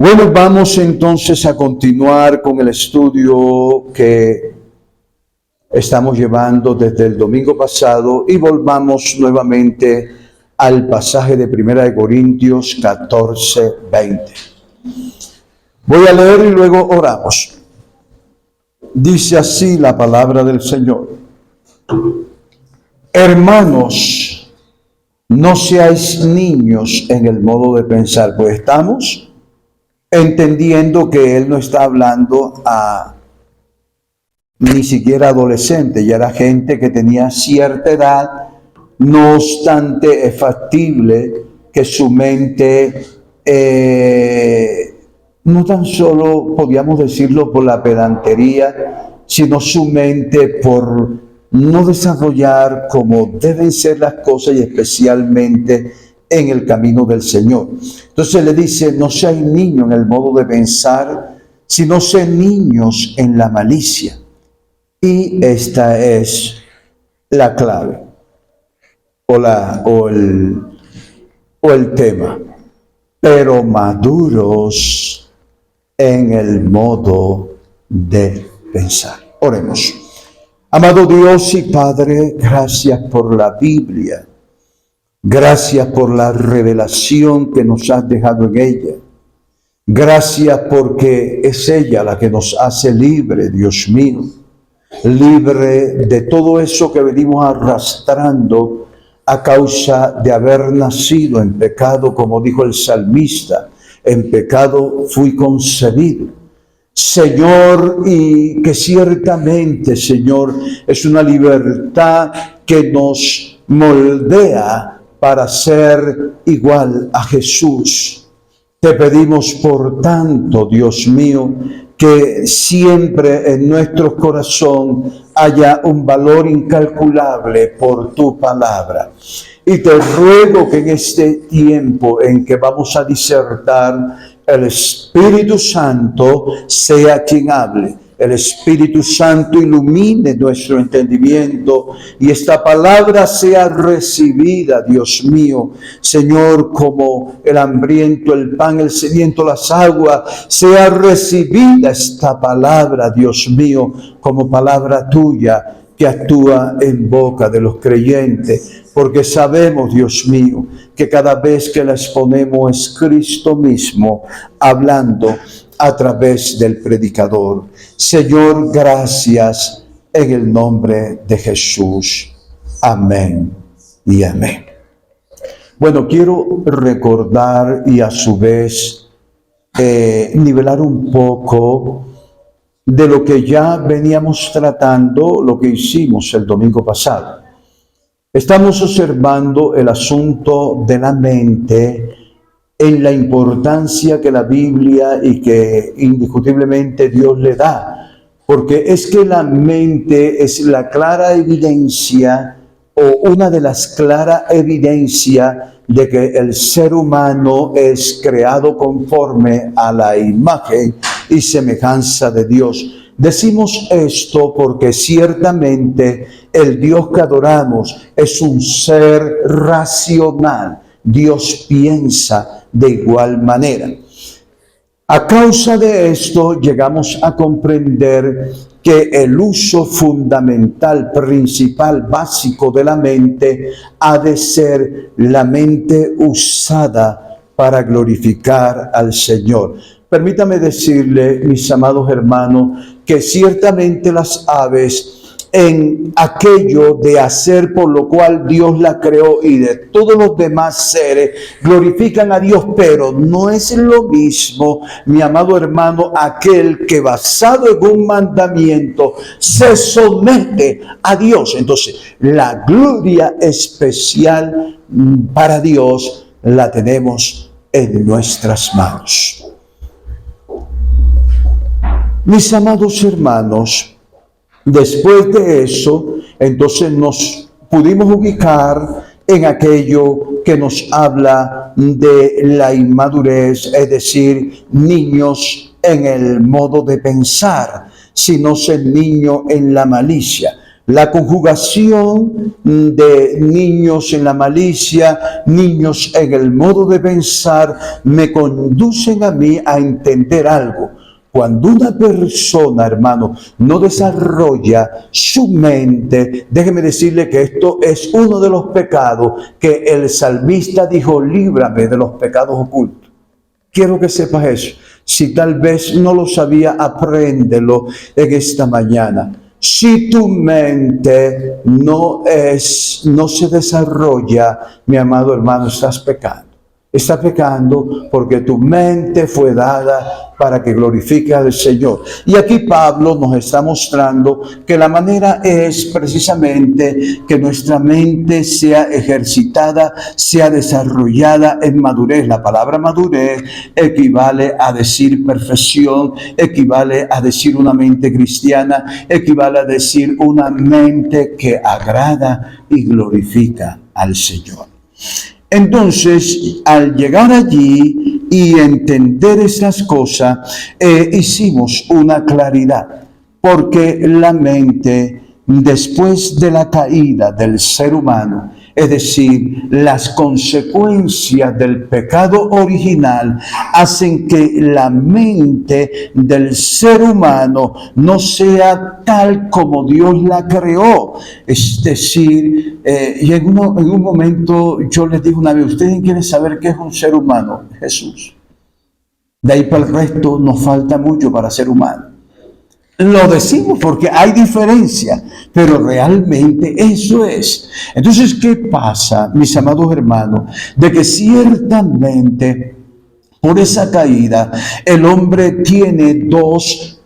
Bueno, vamos entonces a continuar con el estudio que estamos llevando desde el domingo pasado y volvamos nuevamente al pasaje de 1 Corintios 14, 20. Voy a leer y luego oramos. Dice así la palabra del Señor. Hermanos, no seáis niños en el modo de pensar, pues estamos entendiendo que él no está hablando a ni siquiera adolescente, ya era gente que tenía cierta edad. No obstante, es factible que su mente, no tan solo podíamos decirlo por la pedantería, sino su mente por no desarrollar como deben ser las cosas y especialmente en el camino del Señor. Entonces le dice, no seáis niños en el modo de pensar, sino sean niños en la malicia. Y esta es la clave o el tema. Pero maduros en el modo de pensar. Oremos. Amado Dios y Padre, gracias por la Biblia. Gracias por la revelación que nos has dejado en ella. Gracias porque es ella la que nos hace libre, Dios mío. Libre de todo eso que venimos arrastrando a causa de haber nacido en pecado, como dijo el salmista. En pecado fui concebido. Señor, y que ciertamente, Señor, es una libertad que nos moldea para ser igual a Jesús. Te pedimos, por tanto, Dios mío, que siempre en nuestro corazón haya un valor incalculable por tu palabra. Y te ruego que en este tiempo en que vamos a disertar, el Espíritu Santo sea quien hable. El Espíritu Santo ilumine nuestro entendimiento y esta palabra sea recibida, Dios mío, Señor, como el hambriento, el pan, el sediento, las aguas, sea recibida esta palabra, Dios mío, como palabra tuya que actúa en boca de los creyentes, porque sabemos, Dios mío, que cada vez que la exponemos es Cristo mismo hablando a través del predicador. Señor, gracias en el nombre de Jesús. Amén y amén. Bueno, quiero recordar y a su vez nivelar un poco de lo que ya veníamos tratando, lo que hicimos el domingo pasado. Estamos observando el asunto de la mente en la importancia que la Biblia y que indiscutiblemente Dios le da, porque es que la mente es la clara evidencia o una de las claras evidencias de que el ser humano es creado conforme a la imagen y semejanza de Dios. Decimos esto porque ciertamente el Dios que adoramos es un ser racional. Dios piensa de igual manera. A causa de esto llegamos a comprender que el uso fundamental, principal, básico de la mente ha de ser la mente usada para glorificar al Señor. Permítame decirle, mis amados hermanos, que ciertamente las aves, en aquello de hacer por lo cual Dios la creó y de todos los demás seres, glorifican a Dios, pero no es lo mismo, mi amado hermano, aquel que basado en un mandamiento se somete a Dios. Entonces, la gloria especial para Dios la tenemos en nuestras manos. Mis amados hermanos, después de eso, entonces nos pudimos ubicar en aquello que nos habla de la inmadurez, es decir, niños en el modo de pensar, sino ser niño en la malicia. La conjugación de niños en la malicia, niños en el modo de pensar, me conducen a mí a entender algo. Cuando una persona, hermano, no desarrolla su mente, déjeme decirle que esto es uno de los pecados que el salmista dijo, líbrame de los pecados ocultos. Quiero que sepas eso. Si tal vez no lo sabía, apréndelo en esta mañana. Si tu mente no se desarrolla, mi amado hermano, estás pecando. Estás pecando porque tu mente fue dada para que glorifique al Señor. Y aquí Pablo nos está mostrando que la manera es precisamente que nuestra mente sea ejercitada, sea desarrollada en madurez. La palabra madurez equivale a decir perfección, equivale a decir una mente cristiana, equivale a decir una mente que agrada y glorifica al Señor. Entonces, al llegar allí y entender esas cosas, hicimos una claridad, porque la mente, después de la caída del ser humano, es decir, las consecuencias del pecado original hacen que la mente del ser humano no sea tal como Dios la creó. Es decir, y en un momento yo les dije una vez, ¿ustedes quieren saber qué es un ser humano? Jesús. De ahí para el resto nos falta mucho para ser humano. Lo decimos porque hay diferencia, pero realmente eso es. Entonces, ¿qué pasa, mis amados hermanos? De que ciertamente por esa caída el hombre tiene dos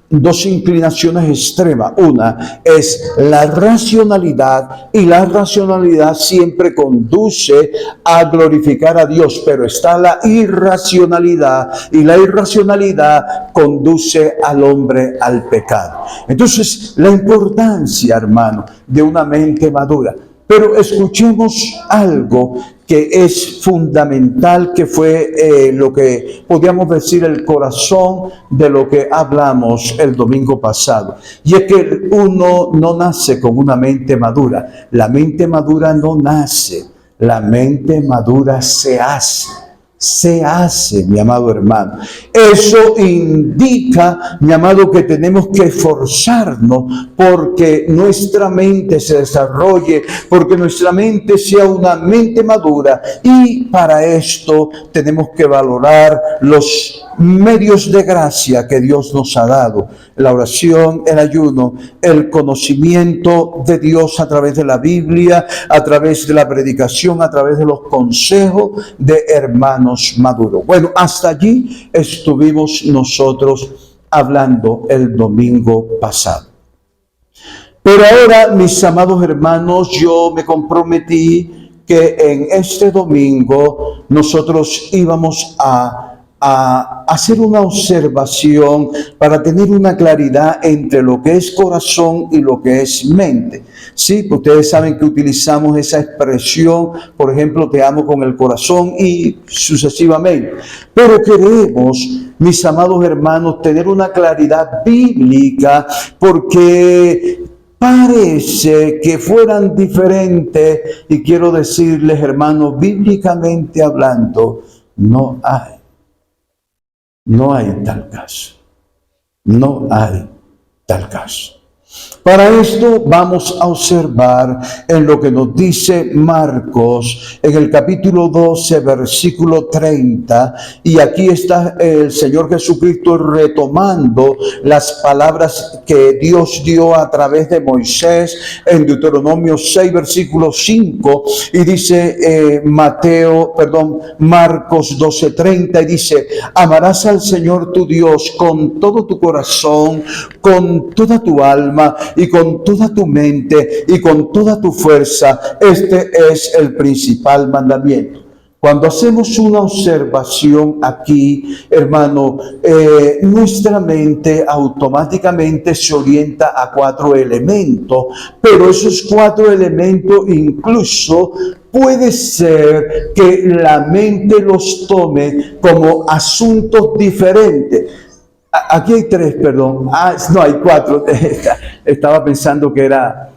inclinaciones extremas. Una es la racionalidad, y la racionalidad siempre conduce a glorificar a Dios, pero está la irracionalidad, y la irracionalidad conduce al hombre al pecado. Entonces, la importancia, hermano, de una mente madura. Pero escuchemos algo que es fundamental, que fue lo que podríamos decir el corazón de lo que hablamos el domingo pasado. Y es que uno no nace con una mente madura. La mente madura no nace, la mente madura se hace. Se hace, mi amado hermano. Eso indica, mi amado, que tenemos que esforzarnos porque nuestra mente se desarrolle, porque nuestra mente sea una mente madura, y para esto tenemos que valorar los medios de gracia que Dios nos ha dado: la oración, el ayuno, el conocimiento de Dios a través de la Biblia, a través de la predicación, a través de los consejos de hermanos maduros. Bueno, hasta allí estuvimos nosotros hablando el domingo pasado. Pero ahora, mis amados hermanos, yo me comprometí que en este domingo nosotros íbamos a hacer una observación para tener una claridad entre lo que es corazón y lo que es mente. Sí, ustedes saben que utilizamos esa expresión, por ejemplo, te amo con el corazón y sucesivamente. Pero queremos, mis amados hermanos, tener una claridad bíblica, porque parece que fueran diferentes, y quiero decirles, hermanos, bíblicamente hablando, no hay tal caso. No hay tal caso. Para esto vamos a observar en lo que nos dice Marcos en el capítulo 12, versículo 30, y aquí está el Señor Jesucristo retomando las palabras que Dios dio a través de Moisés en Deuteronomio 6, versículo 5, y dice Marcos 12, 30, y dice: amarás al Señor tu Dios con todo tu corazón, con toda tu alma y con toda tu mente y con toda tu fuerza. Este es el principal mandamiento. Cuando hacemos una observación aquí, hermano, nuestra mente automáticamente se orienta a 4 elementos, pero esos 4 elementos incluso puede ser que la mente los tome como asuntos diferentes. Aquí hay 3, perdón. No, hay 4. Estaba pensando que era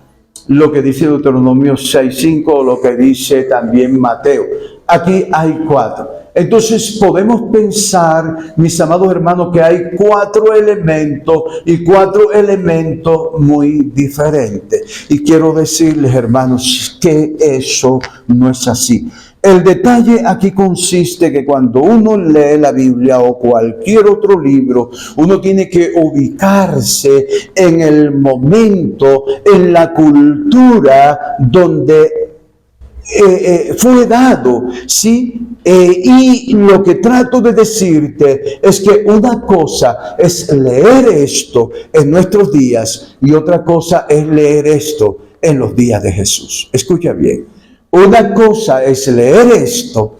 lo que dice Deuteronomio 6:5 o lo que dice también Mateo. Aquí hay 4. Entonces podemos pensar, mis amados hermanos, que hay 4 elementos y 4 elementos muy diferentes. Y quiero decirles, hermanos, que eso no es así. El detalle aquí consiste que cuando uno lee la Biblia o cualquier otro libro, uno tiene que ubicarse en el momento, en la cultura donde fue dado, ¿sí? Y lo que trato de decirte es que una cosa es leer esto en nuestros días y otra cosa es leer esto en los días de Jesús. Escucha bien. Una cosa es leer esto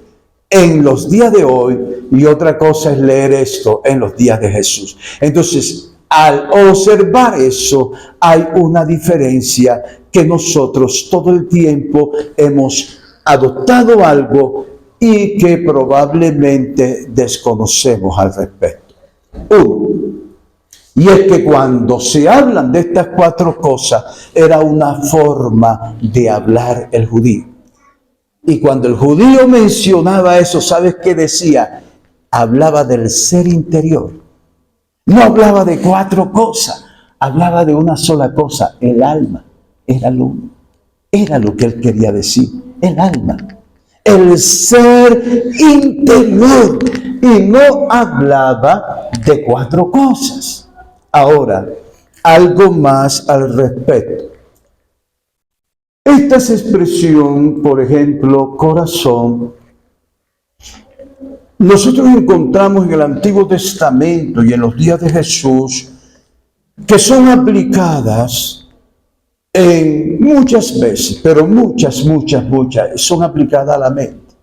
en los días de hoy y otra cosa es leer esto en los días de Jesús. Entonces, al observar eso, hay una diferencia que nosotros todo el tiempo hemos adoptado algo y que probablemente desconocemos al respecto. Uno, y es que cuando se hablan de estas 4 cosas, era una forma de hablar el judío. Y cuando el judío mencionaba eso, ¿sabes qué decía? Hablaba del ser interior. No hablaba de 4 cosas, hablaba de una sola cosa, el alma. Era lo que él quería decir, el alma, el ser interior. Y no hablaba de 4 cosas. Ahora, algo más al respecto. Esta expresión, por ejemplo, corazón, nosotros encontramos en el Antiguo Testamento y en los días de Jesús que son aplicadas en muchas veces, pero muchas, son aplicadas a la mente.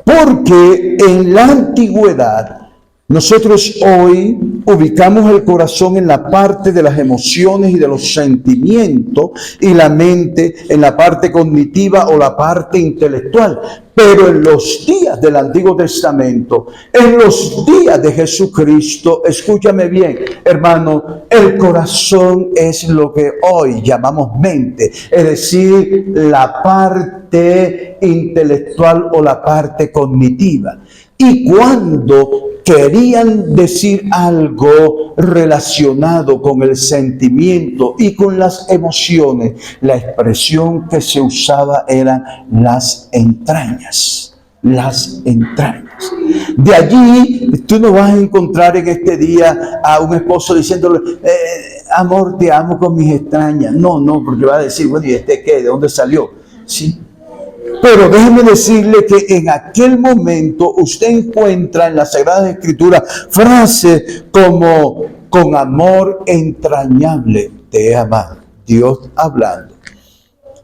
Porque en la antigüedad, nosotros hoy ubicamos el corazón en la parte de las emociones y de los sentimientos y la mente en la parte cognitiva o la parte intelectual. Pero en los días del Antiguo Testamento, en los días de Jesucristo, escúchame bien, hermano, el corazón es lo que hoy llamamos mente, es decir, la parte intelectual o la parte cognitiva. Y cuando querían decir algo relacionado con el sentimiento y con las emociones, la expresión que se usaba eran las entrañas. Las entrañas. De allí, tú no vas a encontrar en este día a un esposo diciéndole, amor, te amo con mis entrañas. No, porque va a decir, bueno, ¿y este qué? ¿De dónde salió? Sí. Pero déjeme decirle que en aquel momento usted encuentra en las Sagradas Escrituras frases como con amor entrañable te he amado, Dios hablando.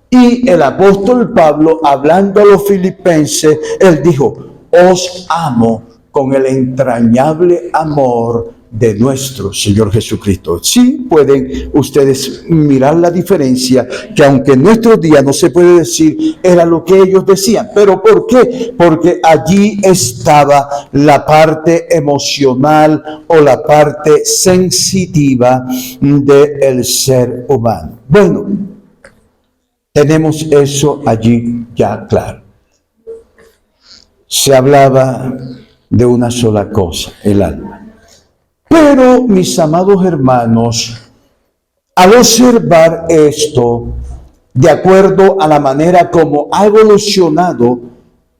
Y el apóstol Pablo, hablando a los filipenses, él dijo, os amo con el entrañable amor de nuestro Señor Jesucristo. Sí pueden ustedes mirar la diferencia, que aunque en nuestros días no se puede decir, era lo que ellos decían. ¿Pero por qué? Porque allí estaba la parte emocional o la parte sensitiva del ser humano. Bueno, tenemos eso allí ya claro. Se hablaba de una sola cosa, el alma. Pero, mis amados hermanos, al observar esto, de acuerdo a la manera como ha evolucionado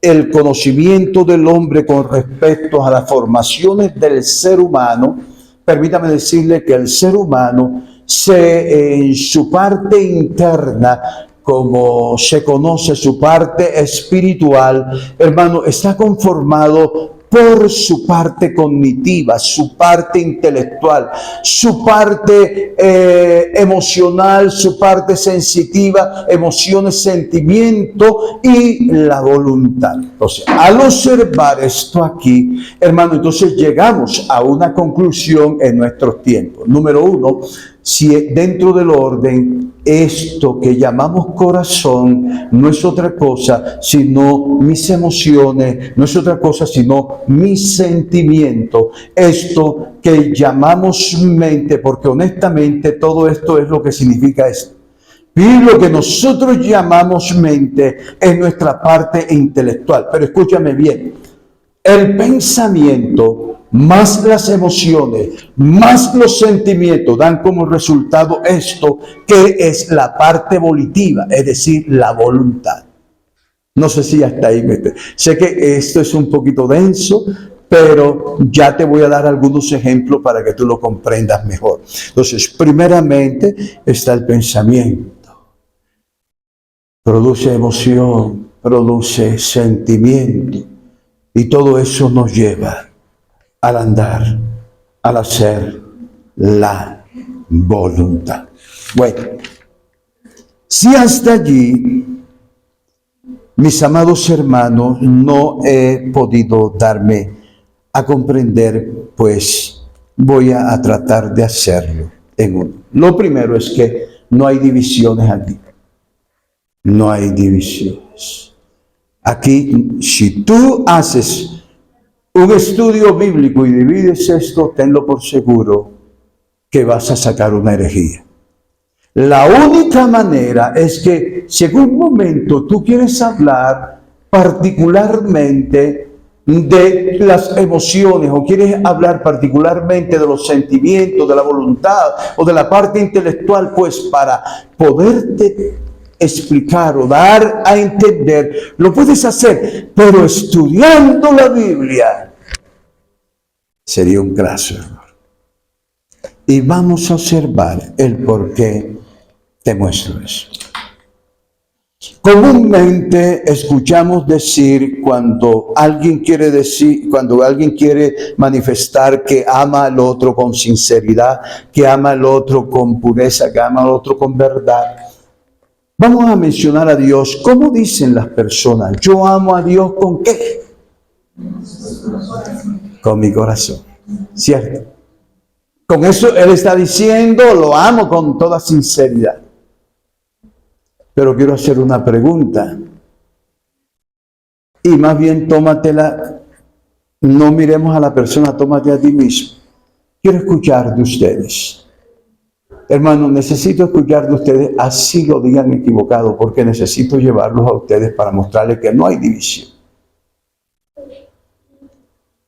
el conocimiento del hombre con respecto a las formaciones del ser humano, permítame decirle que el ser humano en su parte interna, como se conoce su parte espiritual, hermano, está conformado por su parte cognitiva, su parte intelectual, su parte emocional, su parte sensitiva, emociones, sentimiento y la voluntad. Entonces, al observar esto aquí, hermano, entonces llegamos a una conclusión en nuestros tiempos. Número 1, si dentro del orden, esto que llamamos corazón no es otra cosa sino mis emociones, no es otra cosa sino mis sentimientos, esto que llamamos mente, porque honestamente todo esto es lo que significa esto. Y lo que nosotros llamamos mente es nuestra parte intelectual. Pero escúchame bien, el pensamiento más las emociones, más los sentimientos dan como resultado esto, que es la parte volitiva, es decir, la voluntad. No sé si hasta ahí sé que esto es un poquito denso, pero ya te voy a dar algunos ejemplos para que tú lo comprendas mejor. Entonces, primeramente está el pensamiento. Produce emoción, produce sentimiento, y todo eso nos lleva al andar, al hacer la voluntad. Bueno, si hasta allí, mis amados hermanos, no he podido darme a comprender, pues voy a tratar de hacerlo en uno. Lo primero es que no hay divisiones aquí. No hay divisiones. Aquí, si tú haces un estudio bíblico y divides esto, tenlo por seguro que vas a sacar una herejía. La única manera es que si en un momento tú quieres hablar particularmente de las emociones o quieres hablar particularmente de los sentimientos, de la voluntad o de la parte intelectual, pues para poderte explicar o dar a entender, lo puedes hacer, pero estudiando la Biblia sería un graso error. Y vamos a observar el por qué te muestro eso. Comúnmente escuchamos decir cuando alguien quiere manifestar que ama al otro con sinceridad, que ama al otro con pureza, que ama al otro con verdad. Vamos a mencionar a Dios. ¿Cómo dicen las personas? Yo amo a Dios ¿con qué? Con mi corazón. ¿Cierto? Con eso Él está diciendo, lo amo con toda sinceridad. Pero quiero hacer una pregunta. Y más bien tómatela, no miremos a la persona, tómate a ti mismo. Quiero escuchar de ustedes. Hermano, necesito escuchar de ustedes, así lo digan equivocado, porque necesito llevarlos a ustedes para mostrarles que no hay división.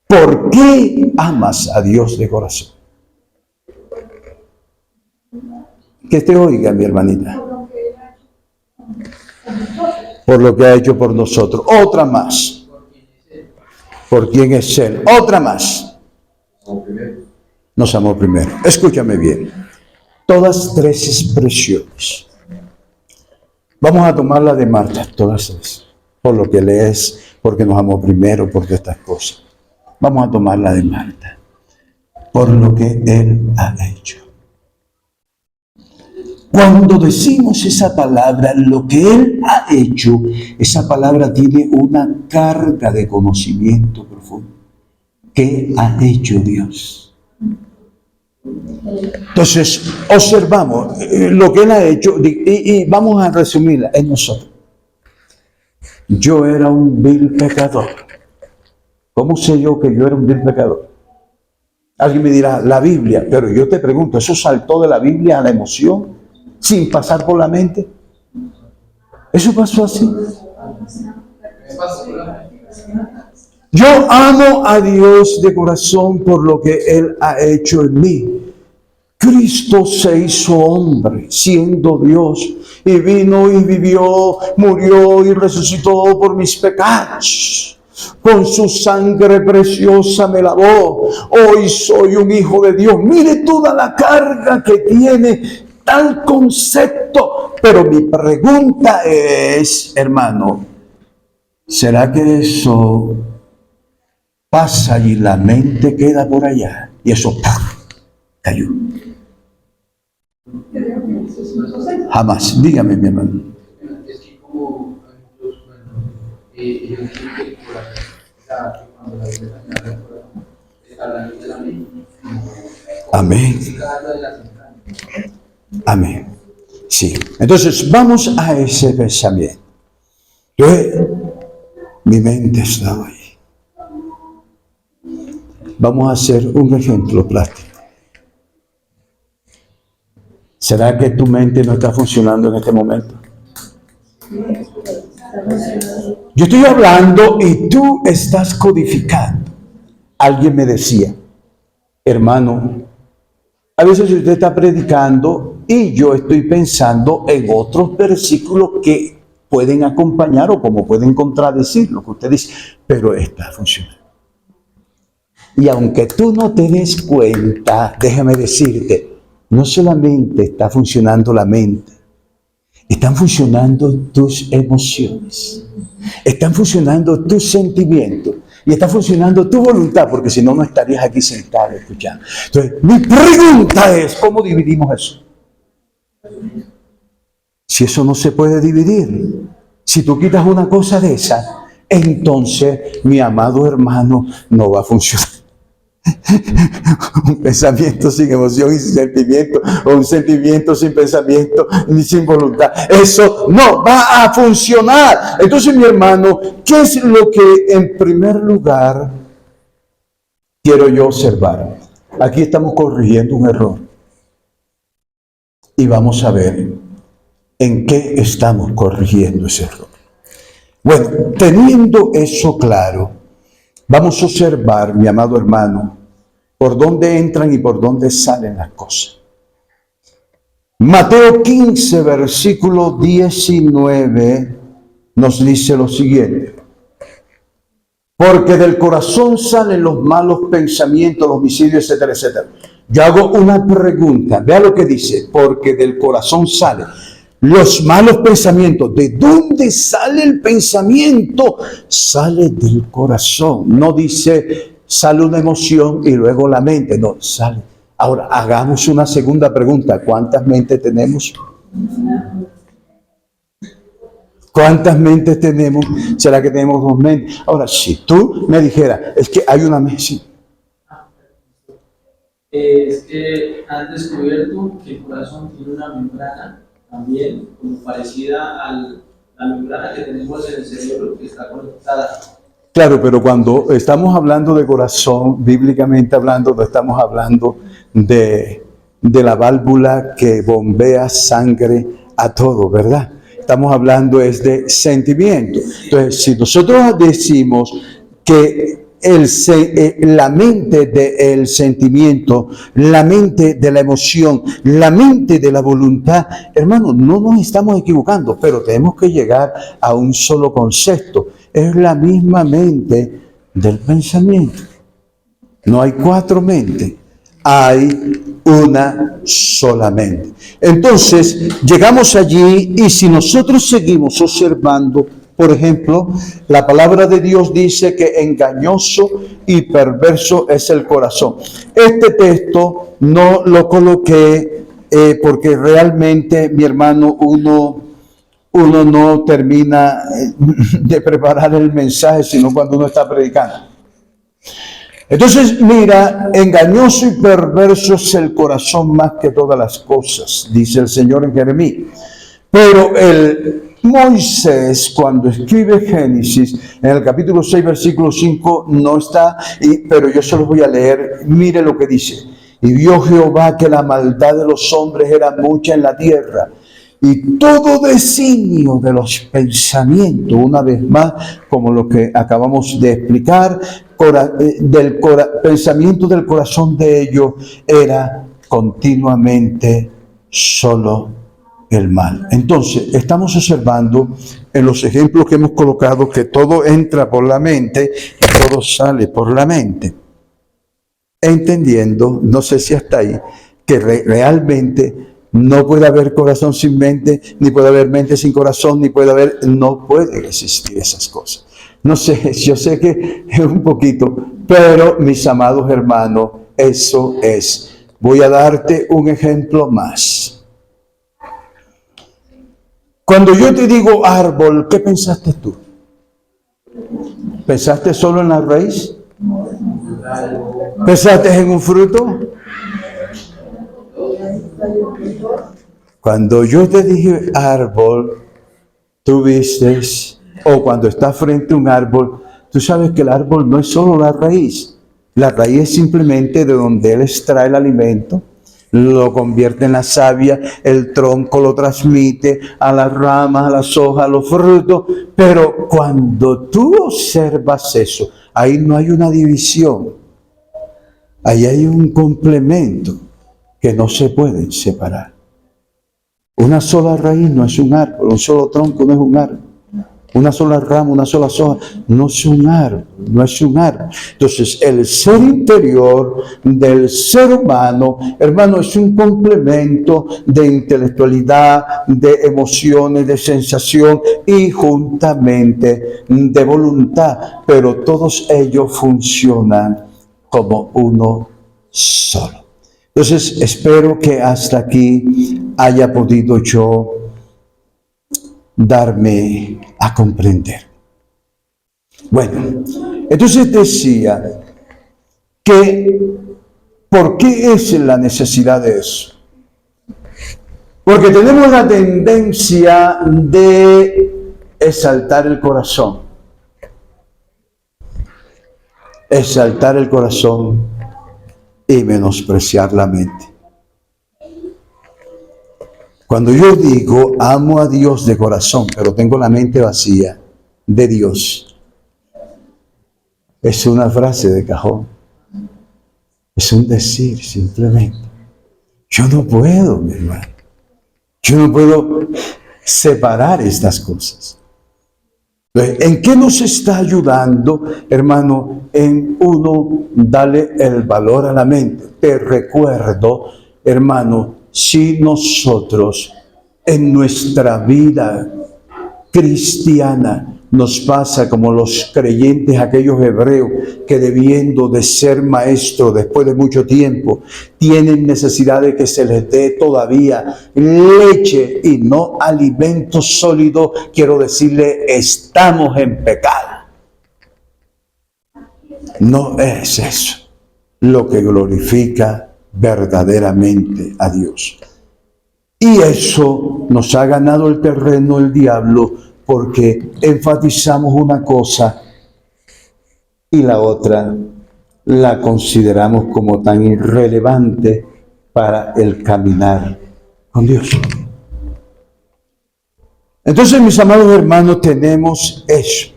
¿Por qué amas a Dios de corazón? Que te oiga, mi hermanita. Por lo que ha hecho por nosotros. Otra más. ¿Por quién es Él? Otra más. Nos amó primero. Escúchame bien. Todas tres expresiones. Vamos a tomar la de Marta, todas tres. Por lo que lees, porque nos amó primero, por estas cosas. Vamos a tomar la de Marta. Por lo que Él ha hecho. Cuando decimos esa palabra, lo que Él ha hecho, esa palabra tiene una carga de conocimiento profundo. ¿Qué ha hecho Dios? Entonces, observamos lo que Él ha hecho y vamos a resumirla en nosotros. Yo era un vil pecador. ¿Cómo sé yo que yo era un vil pecador? Alguien me dirá, la Biblia, pero yo te pregunto, ¿eso saltó de la Biblia a la emoción sin pasar por la mente? ¿Eso pasó así? Yo amo a Dios de corazón por lo que Él ha hecho en mí. Cristo se hizo hombre, siendo Dios, y vino y vivió, murió y resucitó por mis pecados. Con su sangre preciosa me lavó. Hoy soy un hijo de Dios. Mire toda la carga que tiene tal concepto. Pero mi pregunta es, hermano, ¿será que eso pasa y la mente queda por allá? Y eso cayó. Jamás. Dígame, mi hermano. Es que como amén. Amén. Sí. Entonces, vamos a ese pensamiento. Mi mente estaba ahí. Vamos a hacer un ejemplo práctico. ¿Será que tu mente no está funcionando en este momento? Yo estoy hablando y tú estás codificando. Alguien me decía, hermano, a veces usted está predicando y yo estoy pensando en otros versículos que pueden acompañar o como pueden contradecir lo que usted dice, pero está funcionando. Y aunque tú no te des cuenta, déjame decirte, no solamente está funcionando la mente, están funcionando tus emociones, están funcionando tus sentimientos y está funcionando tu voluntad, porque si no, no estarías aquí sentado escuchando. Entonces, mi pregunta es, ¿cómo dividimos eso? Si eso no se puede dividir, si tú quitas una cosa de esa, entonces, mi amado hermano, no va a funcionar. Un pensamiento sin emoción y sin sentimiento, o un sentimiento sin pensamiento ni sin voluntad, eso no va a funcionar. Entonces, mi hermano, ¿qué es lo que en primer lugar quiero yo observar? Aquí estamos corrigiendo un error y vamos a ver en qué estamos corrigiendo ese error. Bueno, teniendo eso claro, vamos a observar, mi amado hermano, por dónde entran y por dónde salen las cosas. Mateo 15, versículo 19, nos dice lo siguiente. Porque del corazón salen los malos pensamientos, los homicidios, etcétera, etcétera. Yo hago una pregunta, vea lo que dice, porque del corazón salen los malos pensamientos. ¿De dónde sale el pensamiento? Sale del corazón. No dice sale una emoción y luego la mente. No, sale. Ahora, hagamos una segunda pregunta. ¿Cuántas mentes tenemos? ¿Cuántas mentes tenemos? ¿Será que tenemos dos mentes? Ahora, si tú me dijeras, es que hay una mente. Es que han descubierto que el corazón tiene una membrana también como parecida a la membrana que tenemos en el cerebro que está conectada. Claro, pero cuando estamos hablando de corazón, bíblicamente hablando, no estamos hablando de la válvula que bombea sangre a todo, ¿verdad? Estamos hablando es de sentimiento. Entonces, si nosotros decimos que la mente del sentimiento, la mente de la emoción, la mente de la voluntad, hermano, no nos estamos equivocando, pero tenemos que llegar a un solo concepto. Es la misma mente del pensamiento. No hay cuatro mentes, hay una sola mente. Entonces, llegamos allí y si nosotros seguimos observando, por ejemplo, la palabra de Dios dice que engañoso y perverso es el corazón. Este texto no lo coloqué porque realmente, mi hermano, uno no termina de preparar el mensaje, sino cuando uno está predicando. Entonces, mira, engañoso y perverso es el corazón más que todas las cosas, dice el Señor en Jeremías. Pero el Moisés, cuando escribe Génesis, en el capítulo 6, versículo 5, no está, pero yo se los voy a leer. Mire lo que dice. Y vio Jehová que la maldad de los hombres era mucha en la tierra, y todo designio de los pensamientos, una vez más, como lo que acabamos de explicar, pensamiento del corazón de ellos era continuamente solo el mal. Entonces, estamos observando en los ejemplos que hemos colocado que todo entra por la mente y todo sale por la mente. Entendiendo, no sé si hasta ahí, que realmente no puede haber corazón sin mente, ni puede haber mente sin corazón, no pueden existir esas cosas. No sé, yo sé que es un poquito, pero mis amados hermanos, eso es. Voy a darte un ejemplo más. Cuando yo te digo árbol, ¿qué pensaste tú? ¿Pensaste solo en la raíz? ¿Pensaste en un fruto? Cuando yo te dije árbol, tú viste, o cuando estás frente a un árbol, tú sabes que el árbol no es solo la raíz. La raíz es simplemente de donde él extrae el alimento. lo convierte en la savia, el tronco lo transmite a las ramas, a las hojas, a los frutos. Pero cuando tú observas eso, ahí no hay una división, ahí hay un complemento que no se pueden separar. Una sola raíz no es un árbol, un solo tronco no es un árbol. Una sola rama, una sola hoja, no es un árbol, no es un árbol. Entonces, el ser interior del ser humano, hermano, es un complemento de intelectualidad, de emociones, de sensación y juntamente de voluntad. Pero todos ellos funcionan como uno solo. Entonces, espero que hasta aquí haya podido yo darme a comprender. Bueno, entonces decía que ¿por qué es la necesidad de eso? Porque tenemos la tendencia de exaltar el corazón. Exaltar el corazón y menospreciar la mente. Cuando yo digo amo a Dios de corazón, pero tengo la mente vacía de Dios, es una frase de cajón. Es un decir simplemente. Yo no puedo, mi hermano. Yo no puedo separar estas cosas. ¿En qué nos está ayudando, hermano? En uno, darle el valor a la mente. Te recuerdo, hermano, si nosotros en nuestra vida cristiana nos pasa como los creyentes, aquellos hebreos que debiendo de ser maestros después de mucho tiempo, tienen necesidad de que se les dé todavía leche y no alimento sólido, quiero decirle, estamos en pecado. No es eso lo que glorifica verdaderamente a Dios. Y eso nos ha ganado el terreno el diablo, porque enfatizamos una cosa y la otra la consideramos como tan irrelevante para el caminar con Dios. Entonces, mis amados hermanos, tenemos eso.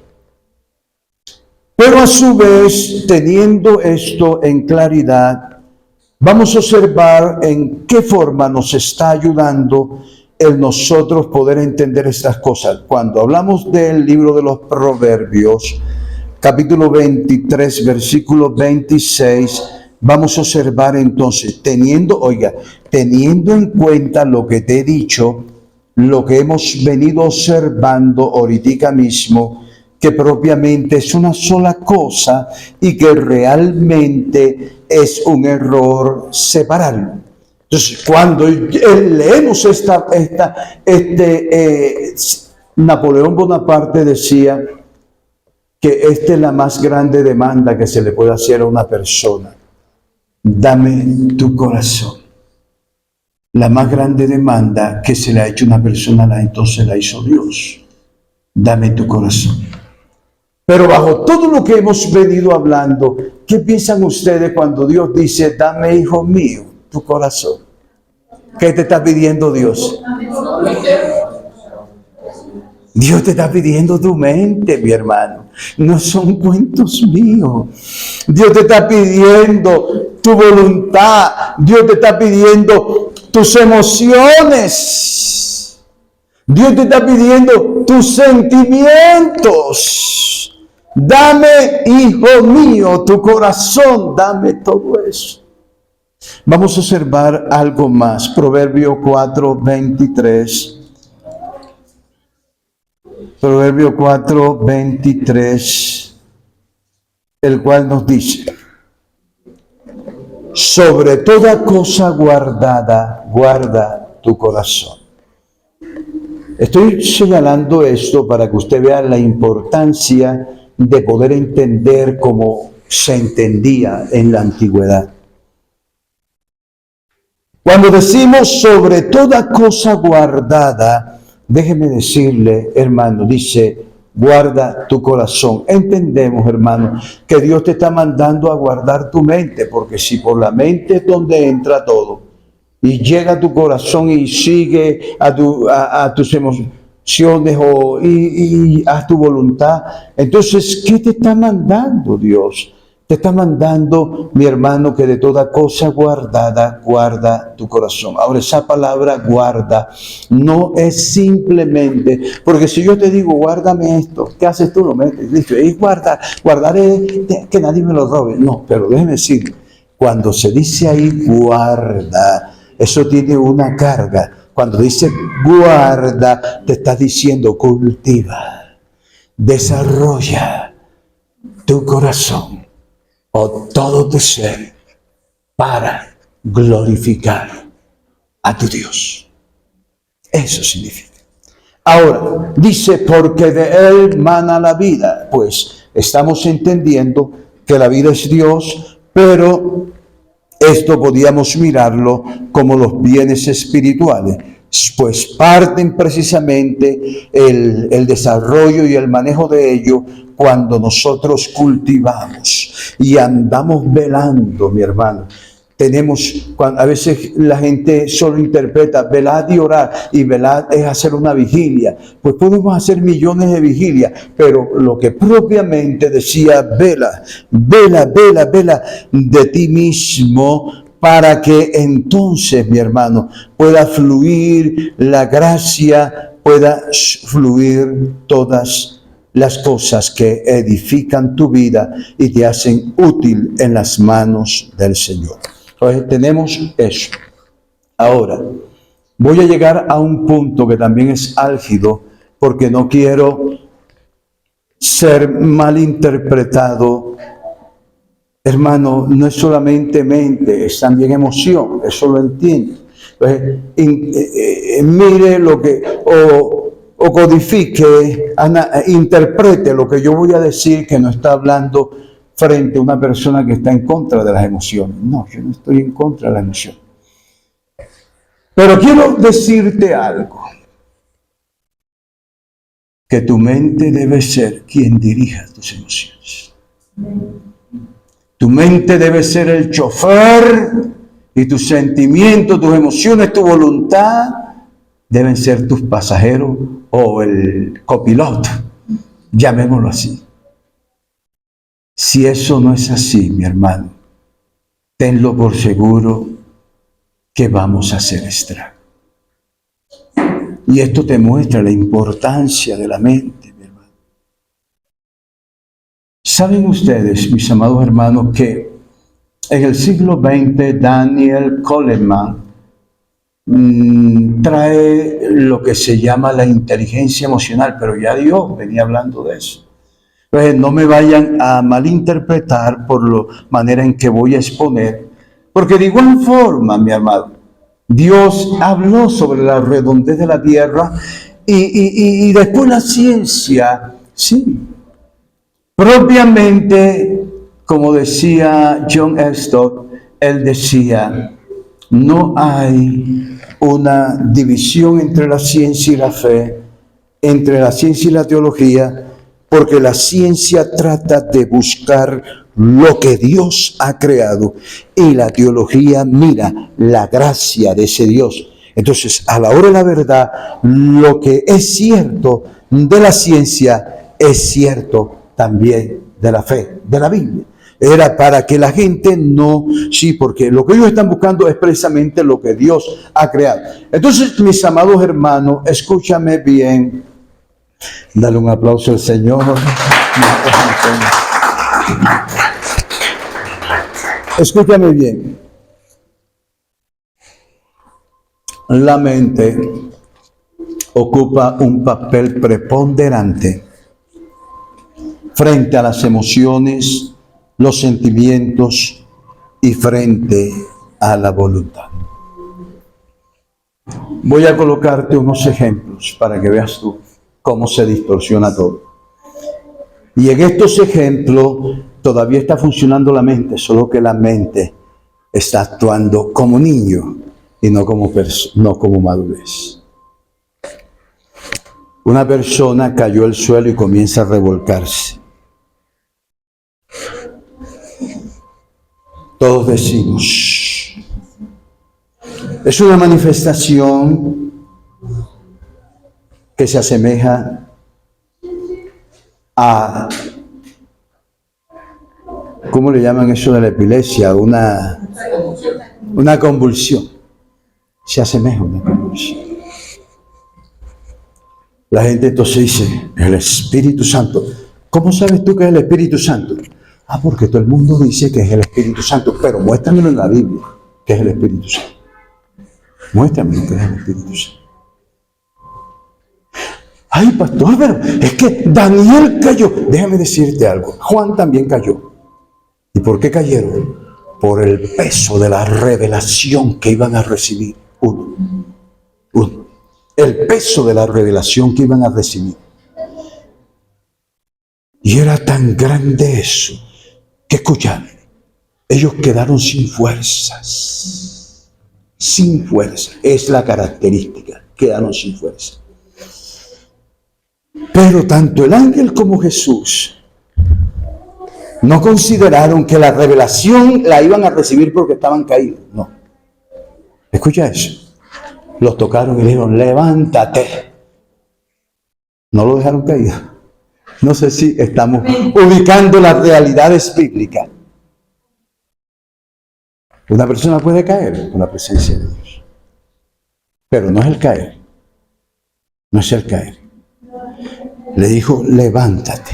Pero a su vez, teniendo esto en claridad, vamos a observar en qué forma nos está ayudando el nosotros poder entender estas cosas. Cuando hablamos del libro de los Proverbios, capítulo 23, versículo 26, vamos a observar entonces, teniendo en cuenta lo que te he dicho, lo que hemos venido observando ahorita mismo, que propiamente es una sola cosa y que realmente es un error separarlo. Entonces, cuando leemos Napoleón Bonaparte decía que esta es la más grande demanda que se le puede hacer a una persona. Dame tu corazón. La más grande demanda que se le ha hecho a una persona, entonces la hizo Dios. Dame tu corazón. Pero bajo todo lo que hemos venido hablando, ¿qué piensan ustedes cuando Dios dice, dame, hijo mío, tu corazón? ¿Qué te está pidiendo Dios? Dios te está pidiendo tu mente, mi hermano. No son cuentos míos. Dios te está pidiendo tu voluntad. Dios te está pidiendo tus emociones. Dios te está pidiendo tus sentimientos. Dame, hijo mío, tu corazón. Dame todo eso. Vamos a observar algo más. Proverbio 4:23. Proverbio 4:23, el cual nos dice, sobre toda cosa guardada, guarda tu corazón. Estoy señalando esto para que usted vea la importancia de poder entender cómo se entendía en la antigüedad. Cuando decimos sobre toda cosa guardada, déjeme decirle, hermano, dice, guarda tu corazón. Entendemos, hermano, que Dios te está mandando a guardar tu mente, porque si por la mente es donde entra todo, y llega a tu corazón y sigue a tus emociones y a tu voluntad. Entonces, ¿qué te está mandando Dios? Te está mandando, mi hermano, que de toda cosa guardada, guarda tu corazón. Ahora, esa palabra guarda no es simplemente, porque si yo te digo, guárdame esto, ¿qué haces tú? Lo metes, listo, es guardar. Guardar es que nadie me lo robe. No, pero déjeme decir, cuando se dice ahí guarda, eso tiene una carga. Cuando dice guarda, te está diciendo cultiva, desarrolla tu corazón o todo tu ser para glorificar a tu Dios. Eso significa. Ahora, dice, porque de Él mana la vida. Pues estamos entendiendo que la vida es Dios, pero esto podíamos mirarlo como los bienes espirituales, pues parten precisamente el desarrollo y el manejo de ello cuando nosotros cultivamos y andamos velando, mi hermano. A veces la gente solo interpreta velad y orar, y velad es hacer una vigilia. Pues podemos hacer millones de vigilias, pero lo que propiamente decía, vela de ti mismo, para que entonces, mi hermano, pueda fluir la gracia, pueda fluir todas las cosas que edifican tu vida y te hacen útil en las manos del Señor. Entonces tenemos eso. Ahora, voy a llegar a un punto que también es álgido, porque no quiero ser malinterpretado. Hermano, no es solamente mente, es también emoción, eso lo entiendo. Entonces, mire lo que, o codifique, interprete lo que yo voy a decir, que no está hablando frente a una persona que está en contra de las emociones. No, yo no estoy en contra de las emociones. Pero quiero decirte algo. Que tu mente debe ser quien dirija tus emociones. Tu mente debe ser el chofer y tus sentimientos, tus emociones, tu voluntad deben ser tus pasajeros o el copiloto, llamémoslo así. Si eso no es así, mi hermano, tenlo por seguro que vamos a hacer estrago. Y esto te muestra la importancia de la mente, mi hermano. ¿Saben ustedes, mis amados hermanos, que en el siglo XX Daniel Goleman trae lo que se llama la inteligencia emocional, pero ya Dios venía hablando de eso. Entonces, no me vayan a malinterpretar por la manera en que voy a exponer, porque de igual forma, mi amado, Dios habló sobre la redondez de la tierra y después la ciencia, sí, propiamente, como decía John Stott, él decía, no hay una división entre la ciencia y la fe, entre la ciencia y la teología, porque la ciencia trata de buscar lo que Dios ha creado y la teología mira la gracia de ese Dios. Entonces, a la hora de la verdad, lo que es cierto de la ciencia es cierto también de la fe, de la Biblia. Era para que la gente no, sí, porque lo que ellos están buscando es precisamente lo que Dios ha creado. Entonces, mis amados hermanos, escúchame bien. Dale un aplauso al Señor. Escúchame bien. La mente ocupa un papel preponderante frente a las emociones, los sentimientos y frente a la voluntad. Voy a colocarte unos ejemplos para que veas tú cómo se distorsiona todo. Y en estos ejemplos todavía está funcionando la mente, solo que la mente está actuando como niño y no como madurez. Una persona cayó al suelo y comienza a revolcarse. Todos decimos, Es una manifestación que se asemeja a, ¿cómo le llaman eso de la epilepsia? Una convulsión. Se asemeja a una convulsión. La gente entonces dice, el Espíritu Santo. ¿Cómo sabes tú que es el Espíritu Santo? Ah, porque todo el mundo dice que es el Espíritu Santo, pero muéstramelo en la Biblia, que es el Espíritu Santo. Muéstramelo que es el Espíritu Santo. Ay, pastor, pero es que Daniel cayó. Déjame decirte algo. Juan también cayó. ¿Y por qué cayeron? Por el peso de la revelación que iban a recibir. Uno. El peso de la revelación que iban a recibir. Y era tan grande eso, que escucha, ellos quedaron sin fuerzas. Sin fuerza. Es la característica. Quedaron sin fuerza. Pero tanto el ángel como Jesús no consideraron que la revelación la iban a recibir porque estaban caídos. No. Escucha eso. Los tocaron y le dijeron, levántate. No lo dejaron caído. No sé si estamos ubicando las realidades bíblicas. Una persona puede caer con la presencia de Dios. Pero no es el caer. No es el caer. Le dijo, levántate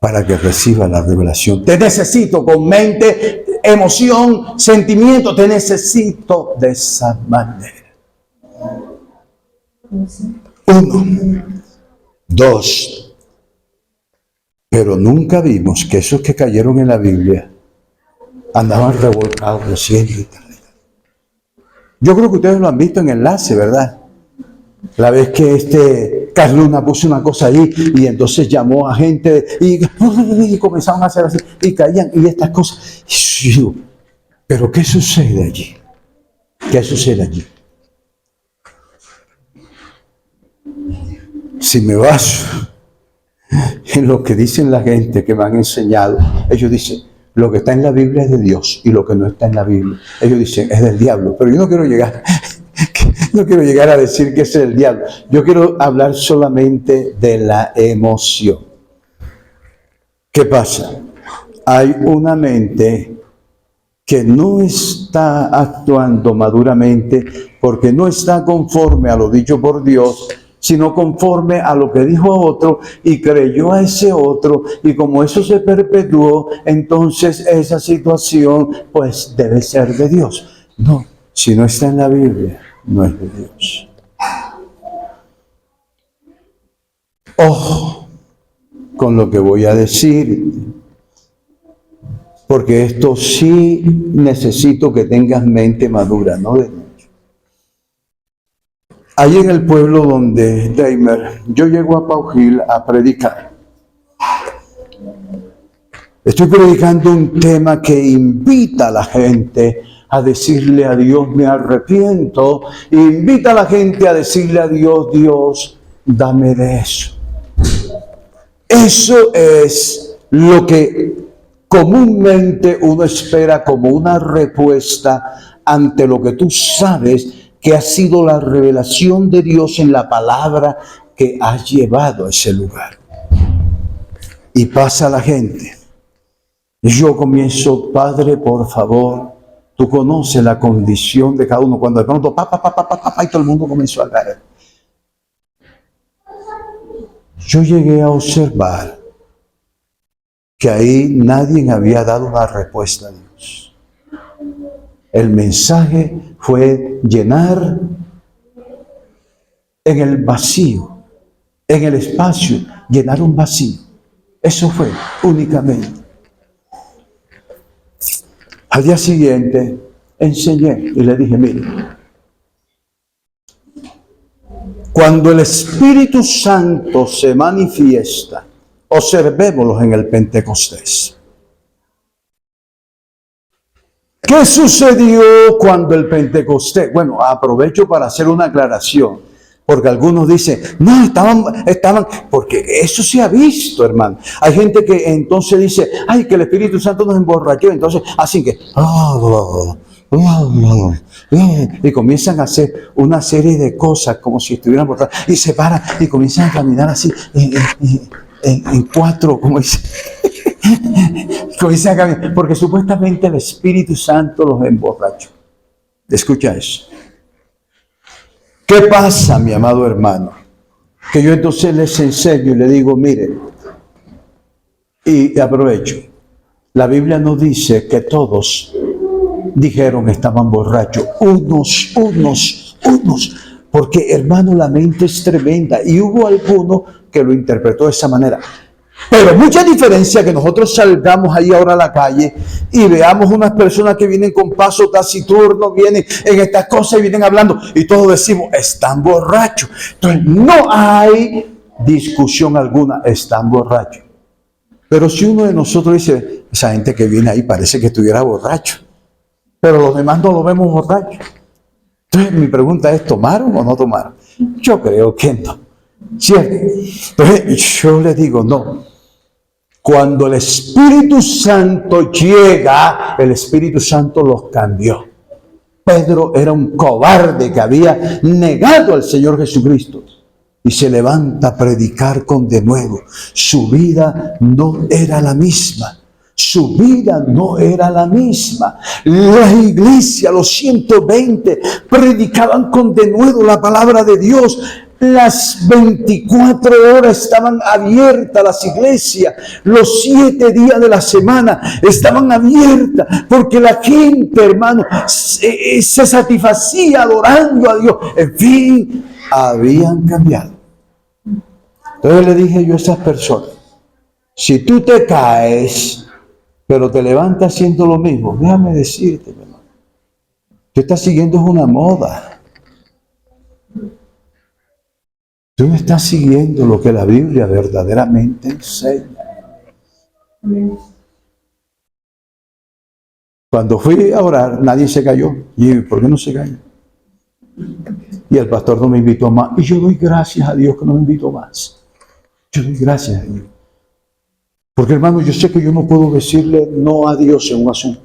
para que reciba la revelación. Te necesito con mente, emoción, sentimiento. Te necesito de esa manera. 1, 2. Pero nunca vimos que esos que cayeron en la Biblia andaban revolcados recién. Yo creo que ustedes lo han visto en enlace, ¿verdad? La vez que Carluna puso una cosa ahí y entonces llamó a gente y comenzaron a hacer así y caían y estas cosas. Pero ¿qué sucede allí? ¿Qué sucede allí? Si me baso en lo que dicen la gente que me han enseñado, ellos dicen, lo que está en la Biblia es de Dios y lo que no está en la Biblia, ellos dicen, es del diablo. Pero yo no quiero llegar a decir que es el diablo. Yo quiero hablar solamente de la emoción. ¿Qué pasa? Hay una mente que no está actuando maduramente porque no está conforme a lo dicho por Dios, sino conforme a lo que dijo otro y creyó a ese otro, y como eso se perpetuó, entonces esa situación pues debe ser de Dios. No, si no está en la Biblia, no es de Dios. Ojo con lo que voy a decir, porque esto sí necesito que tengas mente madura, ¿no? Allí en el pueblo donde Dahmer, yo llego a Pau Hill a predicar. Estoy predicando un tema que invita a la gente a decirle a Dios, me arrepiento. Invita a la gente a decirle a Dios, Dios, dame de eso. Eso es lo que comúnmente uno espera como una respuesta ante lo que tú sabes que ha sido la revelación de Dios en la palabra que has llevado a ese lugar. Y pasa la gente. Yo comienzo, Padre, por favor, tú conoces la condición de cada uno. Cuando de pronto, y todo el mundo comenzó a caer. Yo llegué a observar que ahí nadie había dado una respuesta a Dios. El mensaje fue llenar en el vacío, en el espacio, llenar un vacío. Eso fue únicamente. Al día siguiente enseñé y le dije, mire, cuando el Espíritu Santo se manifiesta, observémoslo en el Pentecostés. ¿Qué sucedió cuando el Pentecostés? Bueno, aprovecho para hacer una aclaración, porque algunos dicen, no, estaban, porque eso se ha visto, hermano. Hay gente que entonces dice, ay, que el Espíritu Santo nos emborrachó, entonces, así que, y comienzan a hacer una serie de cosas como si estuvieran borrachos, y se paran y comienzan a caminar así en cuatro, como dice. Comienzan a caminar, porque supuestamente el Espíritu Santo los emborrachó. Escucha eso. ¿Qué pasa, mi amado hermano? Que yo entonces les enseño y les digo, miren, y aprovecho, la Biblia no dice que todos dijeron estaban borrachos, unos, porque hermano, la mente es tremenda, y hubo alguno que lo interpretó de esa manera. Pero mucha diferencia que nosotros salgamos ahí ahora a la calle y veamos unas personas que vienen con paso taciturno, vienen en estas cosas y vienen hablando, y todos decimos, están borrachos. Entonces no hay discusión alguna, están borrachos. Pero si uno de nosotros dice, esa gente que viene ahí parece que estuviera borracho, pero los demás no lo vemos borracho. Entonces mi pregunta es, ¿tomaron o no tomaron? Yo creo que no. ¿Cierto? Entonces yo les digo, no. Cuando el Espíritu Santo llega, el Espíritu Santo los cambió. Pedro era un cobarde que había negado al Señor Jesucristo y se levanta a predicar con denuedo. Su vida no era la misma. Su vida no era la misma. La iglesia, los 120, predicaban con denuedo la palabra de Dios. Las 24 horas estaban abiertas las iglesias. Los 7 días de la semana estaban abiertas. Porque la gente, hermano, se satisfacía adorando a Dios. En fin, habían cambiado. Entonces le dije yo a esas personas, si tú te caes, pero te levantas haciendo lo mismo, déjame decirte, mi hermano, tú estás siguiendo una moda. Tú no estás siguiendo lo que la Biblia verdaderamente enseña. Cuando fui a orar, nadie se cayó. Y ¿por qué no se cayó? Y el pastor no me invitó más. Y yo doy gracias a Dios que no me invitó más. Yo doy gracias a Dios. Porque hermano, yo sé que yo no puedo decirle no a Dios en un asunto.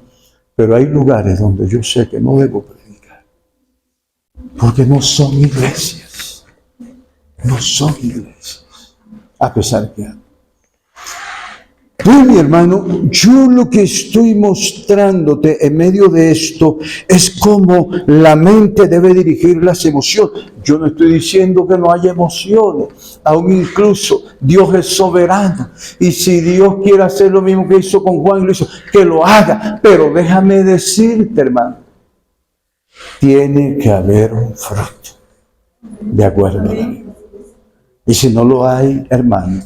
Pero hay lugares donde yo sé que no debo predicar. Porque no son iglesias. No son iglesias, a pesar que hay. Pues mi hermano, yo lo que estoy mostrándote en medio de esto es cómo la mente debe dirigir las emociones. Yo no estoy diciendo que no haya emociones, aún incluso Dios es soberano. Y si Dios quiere hacer lo mismo que hizo con Juan y lo hizo, que lo haga. Pero déjame decirte, hermano, tiene que haber un fruto de acuerdo a la Biblia. Y si no lo hay, hermano,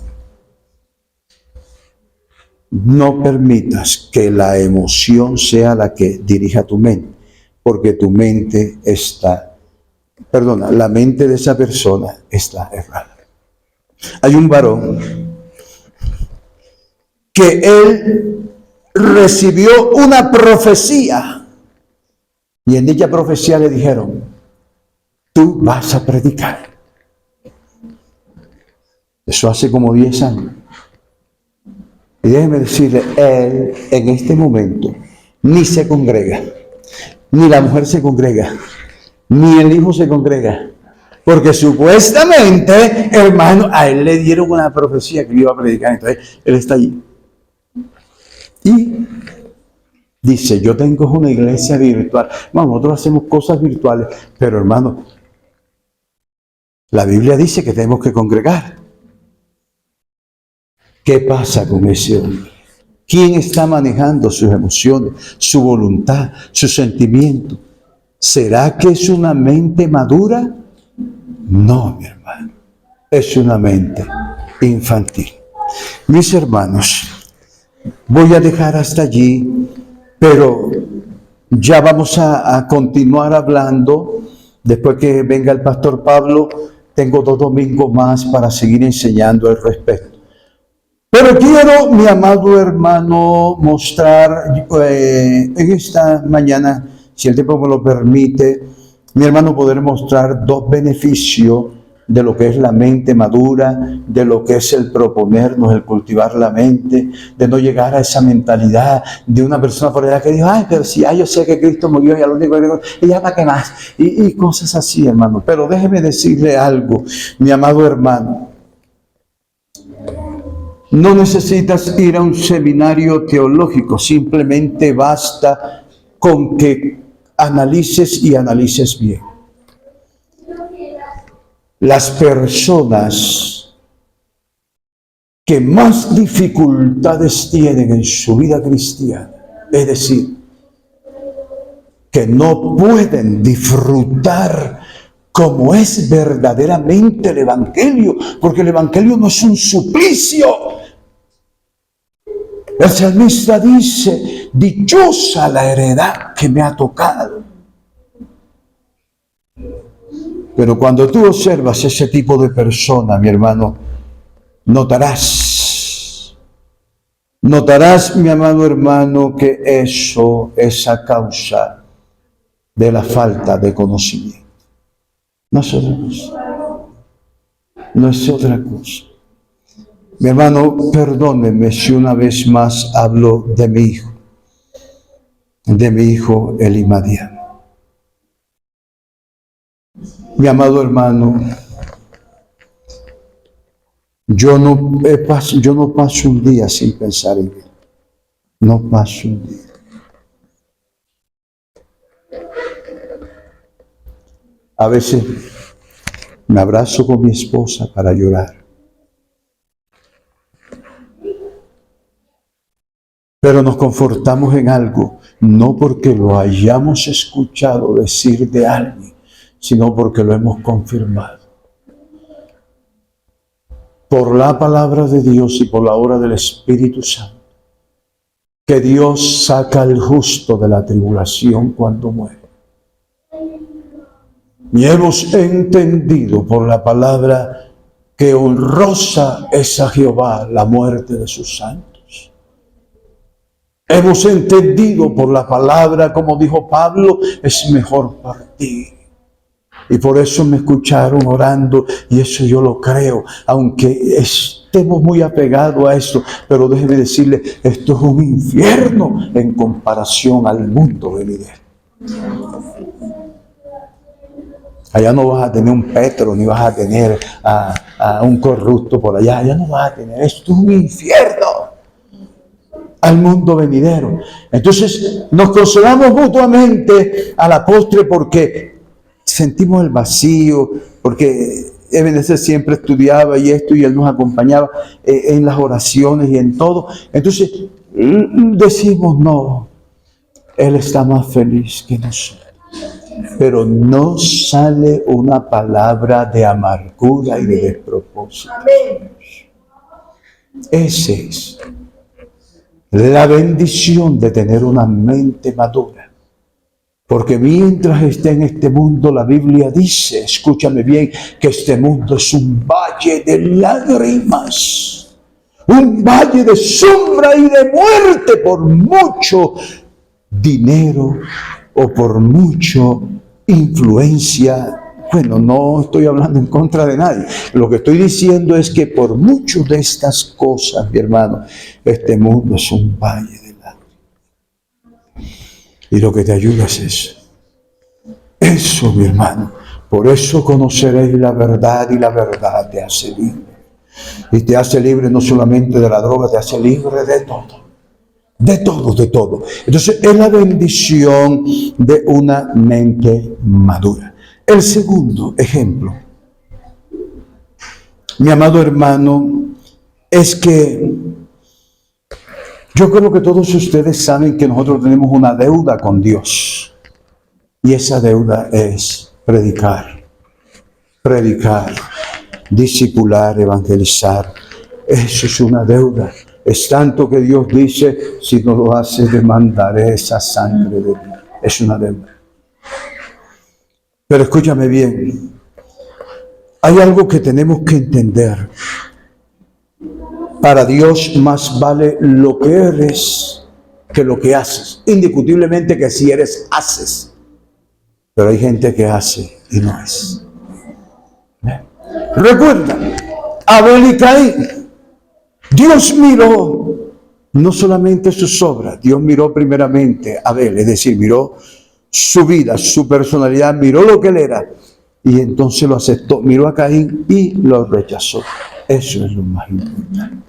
no permitas que la emoción sea la que dirija tu mente, porque tu mente la mente de esa persona está errada. Hay un varón que él recibió una profecía y en dicha profecía le dijeron, tú vas a predicar. Eso hace como 10 años. Y déjeme decirle, él en este momento ni se congrega, ni la mujer se congrega, ni el hijo se congrega. Porque supuestamente, hermano, a él le dieron una profecía que iba a predicar. Entonces, él está allí. Y dice, yo tengo una iglesia virtual. Bueno, nosotros hacemos cosas virtuales, pero hermano, la Biblia dice que tenemos que congregar. ¿Qué pasa con ese hombre? ¿Quién está manejando sus emociones, su voluntad, sus sentimientos? ¿Será que es una mente madura? No, mi hermano. Es una mente infantil. Mis hermanos, voy a dejar hasta allí, pero ya vamos a continuar hablando. Después que venga el pastor Pablo, tengo 2 domingos más para seguir enseñando al respecto. Pero quiero, mi amado hermano, mostrar en esta mañana, si el tiempo me lo permite, mi hermano, poder mostrar 2 beneficios de lo que es la mente madura, de lo que es el proponernos, el cultivar la mente, de no llegar a esa mentalidad de una persona por allá que dijo, ay, pero si yo sé que Cristo murió, ya lo único que digo, y ya para qué más, y cosas así, hermano. Pero déjeme decirle algo, mi amado hermano. No necesitas ir a un seminario teológico, simplemente basta con que analices y analices bien. Las personas que más dificultades tienen en su vida cristiana, es decir, que no pueden disfrutar como es verdaderamente el Evangelio, porque el Evangelio no es un suplicio. El salmista dice, dichosa la heredad que me ha tocado. Pero cuando tú observas ese tipo de persona, mi hermano, notarás, mi amado hermano, que eso es a causa de la falta de conocimiento. No es otra cosa. No es otra cosa. Mi hermano, perdóneme si una vez más hablo de mi hijo Elimadian. Mi amado hermano, yo no paso un día sin pensar en él. No paso un día. A veces me abrazo con mi esposa para llorar. Pero nos confortamos en algo, no porque lo hayamos escuchado decir de alguien, sino porque lo hemos confirmado. Por la palabra de Dios y por la obra del Espíritu Santo, que Dios saca al justo de la tribulación cuando muere. Y hemos entendido por la palabra que honrosa es a Jehová la muerte de sus santos. Hemos entendido por la palabra, como dijo Pablo, es mejor partir. Y por eso me escucharon orando, y eso yo lo creo, aunque estemos muy apegados a esto, pero déjeme decirle, esto es un infierno en comparación al mundo venidero. Allá no vas a tener un Petro, ni vas a tener a un corrupto por allá, allá no vas a tener, esto es un infierno al mundo venidero. Entonces nos consolamos mutuamente a la postre porque sentimos el vacío, porque Ebenezer siempre estudiaba y esto, y él nos acompañaba en las oraciones y en todo. Entonces decimos, no, él está más feliz que nosotros. Pero no sale una palabra de amargura y de despropósito. Ese es la bendición de tener una mente madura. Porque mientras esté en este mundo, la Biblia dice, escúchame bien, que este mundo es un valle de lágrimas, un valle de sombra y de muerte por mucho dinero o por mucho influencia. Bueno, no estoy hablando en contra de nadie. Lo que estoy diciendo es que por muchas de estas cosas, mi hermano, este mundo es un valle de lágrimas. Y lo que te ayuda es eso. Eso, mi hermano. Por eso conoceréis la verdad y la verdad te hace libre. Y te hace libre no solamente de la droga, te hace libre de todo. De todo, de todo. Entonces, es la bendición de una mente madura. El segundo ejemplo, mi amado hermano, es que yo creo que todos ustedes saben que nosotros tenemos una deuda con Dios. Y esa deuda es predicar, discipular, evangelizar. Eso es una deuda. Es tanto que Dios dice, si no lo haces, demandaré esa sangre de ti. Es una deuda. Pero escúchame bien, hay algo que tenemos que entender. Para Dios más vale lo que eres que lo que haces. Indiscutiblemente que si eres, haces. Pero hay gente que hace y no es. Recuerda, Abel y Caín. Dios miró no solamente sus obras, Dios miró primeramente a Abel, es decir, miró su vida, su personalidad, miró lo que él era y entonces lo aceptó. Miró a Caín y lo rechazó. Eso es lo más importante.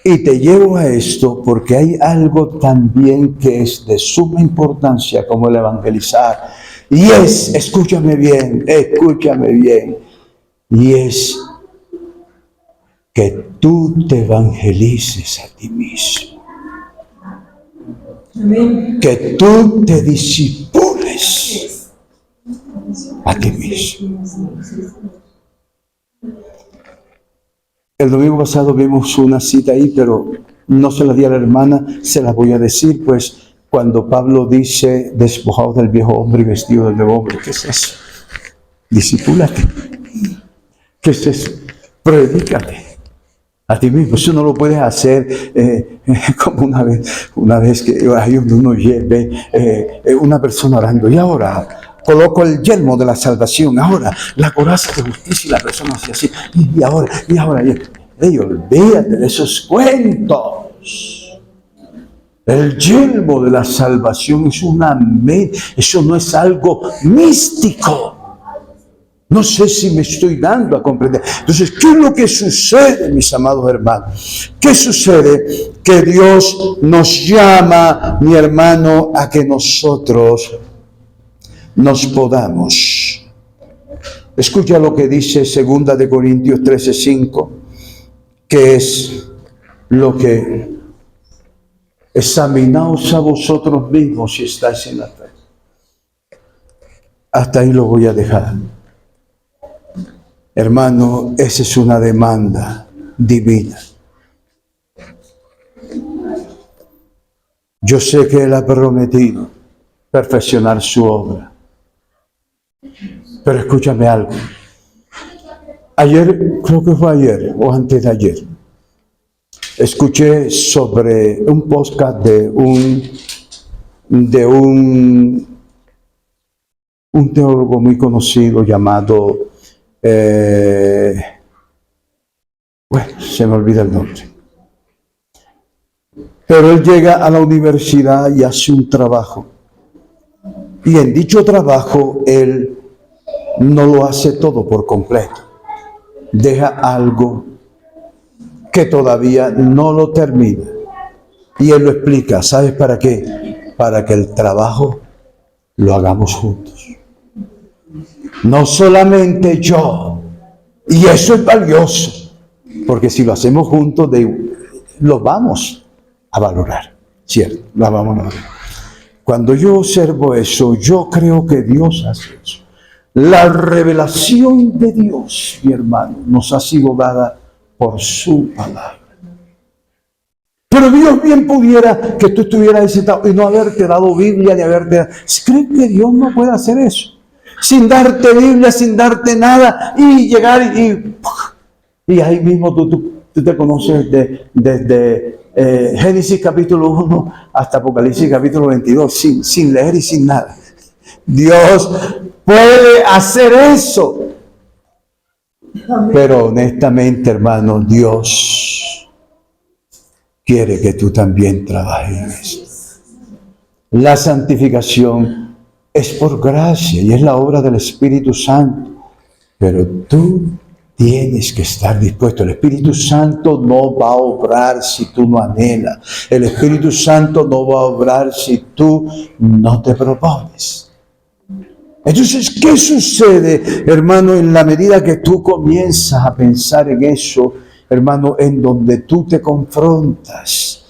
Y te llevo a esto porque hay algo también que es de suma importancia como el evangelizar. Y es, escúchame bien, y es que tú te evangelices a ti mismo. Amén. Que tú te disipules a ti mismo. El domingo pasado vimos una cita ahí, pero no se la di a la hermana, se la voy a decir, pues cuando Pablo dice, despojado del viejo hombre y vestido del nuevo hombre, ¿qué es eso? Disipúlate. ¿Qué es eso? Predícate a ti mismo. Eso no lo puedes hacer como una vez que uno ve una persona orando y ahora coloco el yelmo de la salvación, ahora la coraza de justicia y la persona hace así, y ahora, olvídate de esos cuentos. El yelmo de la salvación es eso no es algo místico. No sé si me estoy dando a comprender. Entonces, ¿qué es lo que sucede, mis amados hermanos? ¿Qué sucede? Que Dios nos llama, mi hermano, a que nosotros nos podamos. Escucha lo que dice 2 de Corintios 13:5, que es lo que examinaos a vosotros mismos si estáis en la fe. Hasta ahí lo voy a dejar. Hermano, esa es una demanda divina. Yo sé que Él ha prometido perfeccionar su obra. Pero escúchame algo. Ayer, creo que fue ayer o antes de ayer, escuché sobre un podcast de un teólogo muy conocido llamado, se me olvida el nombre. Pero él llega a la universidad y hace un trabajo. Y en dicho trabajo, él no lo hace todo por completo. Deja algo que todavía no lo termina. Y él lo explica. ¿Sabes para qué? Para que el trabajo lo hagamos juntos. No solamente yo. Y eso es valioso. Porque si lo hacemos juntos, lo vamos a valorar. ¿Cierto? Lo vamos a valorar. Cuando yo observo eso, yo creo que Dios hace eso. La revelación de Dios, mi hermano, nos ha sido dada por su palabra. Pero Dios bien pudiera que tú estuvieras sentado y no haberte dado Biblia, ni haberte... ¿Crees que Dios no puede hacer eso? Sin darte Biblia, sin darte nada, y llegar y ahí mismo tú te conoces desde Génesis capítulo 1 hasta Apocalipsis capítulo 22, sin leer y sin nada. Dios puede hacer eso. Pero honestamente, hermano, Dios quiere que tú también trabajes en eso. La santificación es por gracia y es la obra del Espíritu Santo. Pero tú tienes que estar dispuesto. El Espíritu Santo no va a obrar si tú no anhelas. El Espíritu Santo no va a obrar si tú no te propones. Entonces, ¿qué sucede, hermano, en la medida que tú comienzas a pensar en eso, hermano, en donde tú te confrontas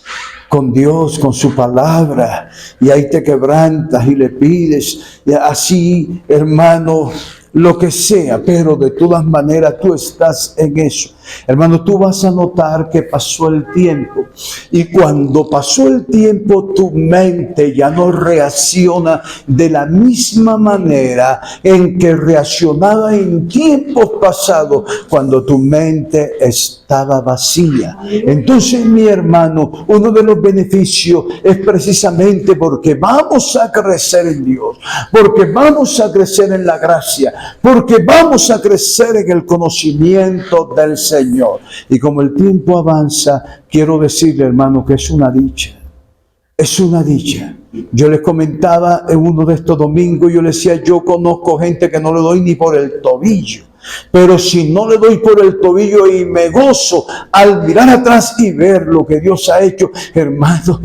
con Dios, con su palabra, y ahí te quebrantas y le pides, y así, hermano, lo que sea, pero de todas maneras tú estás en eso. Hermano, tú vas a notar que pasó el tiempo. Y cuando pasó el tiempo, tu mente ya no reacciona de la misma manera en que reaccionaba en tiempos pasados, cuando tu mente estaba vacía. Entonces, mi hermano, uno de los beneficios es precisamente porque vamos a crecer en Dios, porque vamos a crecer en la gracia, porque vamos a crecer en el conocimiento del Señor. Y como el tiempo avanza, quiero decirle, hermano, que es una dicha. Es una dicha. Yo les comentaba en uno de estos domingos, yo les decía, yo conozco gente que no le doy ni por el tobillo. Pero si no le doy por el tobillo y me gozo al mirar atrás y ver lo que Dios ha hecho, hermano,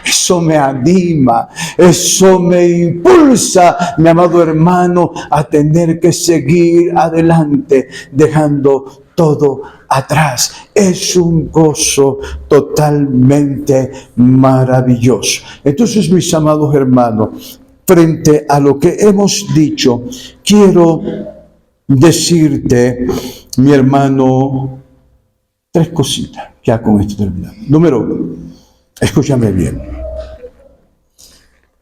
eso me anima, eso me impulsa, mi amado hermano, a tener que seguir adelante, dejando todo atrás. Es un gozo totalmente maravilloso. Entonces, mis amados hermanos, frente a lo que hemos dicho, quiero decirte, mi hermano, tres cositas. Ya con esto terminamos. Número uno, escúchame bien.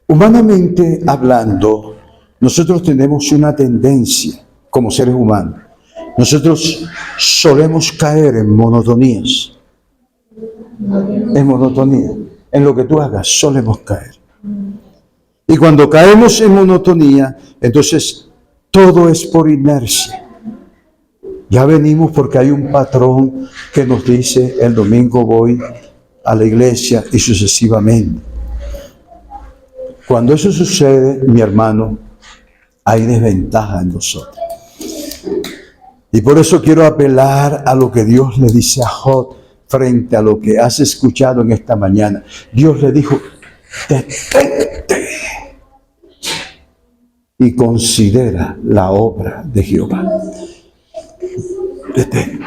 Humanamente hablando, nosotros tenemos una tendencia como seres humanos. Nosotros solemos caer en monotonías. En monotonía. En lo que tú hagas, solemos caer. Y cuando caemos en monotonía, entonces todo es por inercia. Ya venimos porque hay un patrón que nos dice el domingo voy a la iglesia y sucesivamente. Cuando eso sucede, mi hermano, hay desventaja en nosotros. Y por eso quiero apelar a lo que Dios le dice a Job frente a lo que has escuchado en esta mañana. Dios le dijo, detente y considera la obra de Jehová. Detente.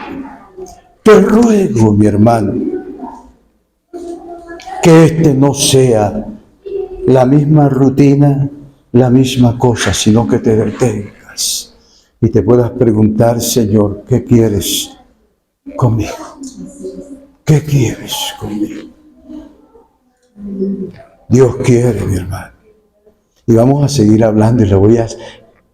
Te ruego, mi hermano, que este no sea la misma rutina, la misma cosa, sino que te detengas y te puedas preguntar, Señor, ¿qué quieres conmigo? ¿Qué quieres conmigo? Dios quiere, mi hermano. Y vamos a seguir hablando y le voy a,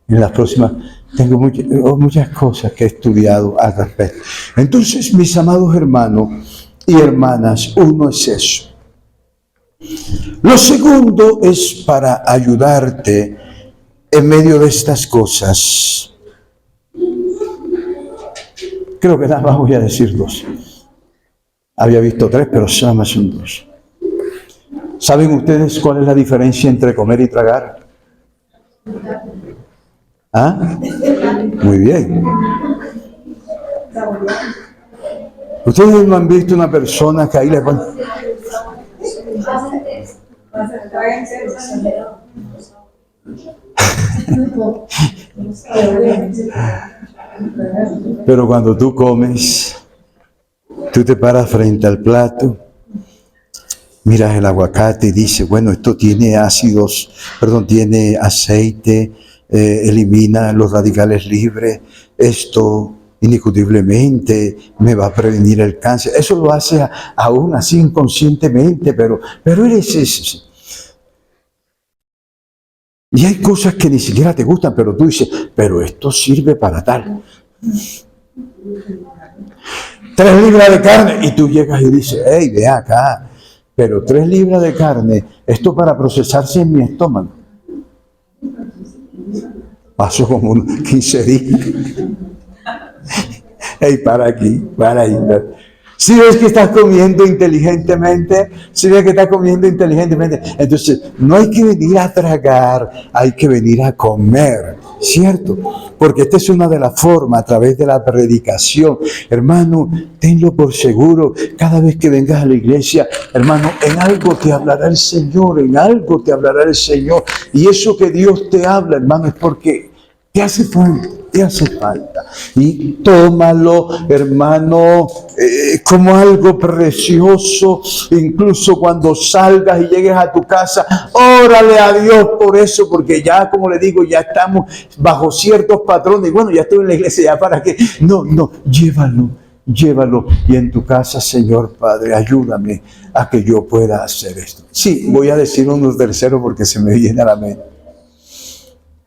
en las próximas, tengo muchas cosas que he estudiado al respecto. Entonces, mis amados hermanos y hermanas, uno es eso. Lo segundo es para ayudarte en medio de estas cosas. Creo que nada más voy a decir dos. Había visto tres, pero nada más son dos. ¿Saben ustedes cuál es la diferencia entre comer y tragar? ¿Ah? Muy bien. Ustedes no han visto una persona que ahí le pone... Pero cuando tú comes, tú te paras frente al plato, miras el aguacate y dices, bueno, esto tiene tiene aceite, elimina los radicales libres, esto indiscutiblemente me va a prevenir el cáncer. Eso lo hace aún así inconscientemente, pero eres ese. Y hay cosas que ni siquiera te gustan, pero tú dices, pero esto sirve para tal. 3 libras de carne, y tú llegas y dices, hey, ve acá, pero 3 libras de carne, esto para procesarse en mi estómago. Pasó como 15 días. Hey, para aquí, para ahí. Si ves que estás comiendo inteligentemente, entonces no hay que venir a tragar, hay que venir a comer, ¿cierto? Porque esta es una de las formas a través de la predicación. Hermano, tenlo por seguro, cada vez que vengas a la iglesia, hermano, en algo te hablará el Señor, y eso que Dios te habla, hermano, es porque te hace falta. Y tómalo, hermano, como algo precioso. Incluso cuando salgas y llegues a tu casa, órale a Dios por eso, porque ya, como le digo, ya estamos bajo ciertos patrones. Y bueno, ya estoy en la iglesia, ya para qué. No, llévalo llévalo. Y en tu casa, Señor Padre, ayúdame a que yo pueda hacer esto. Sí, voy a decir uno tercero porque se me viene a la mente.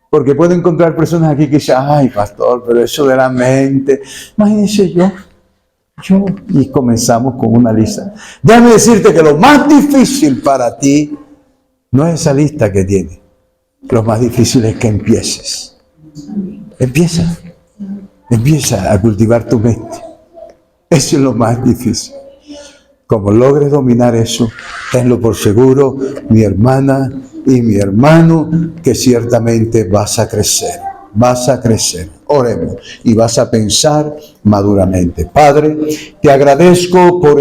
Porque puedo encontrar personas aquí que dicen, ay, pastor, pero eso de la mente. Imagínense yo, y comenzamos con una lista. Déjame decirte que lo más difícil para ti no es esa lista que tienes. Lo más difícil es que empieces. Empieza a cultivar tu mente. Eso es lo más difícil. Como logres dominar eso, tenlo por seguro, mi hermana y mi hermano, que ciertamente vas a crecer. Oremos y vas a pensar maduramente. Padre, te agradezco por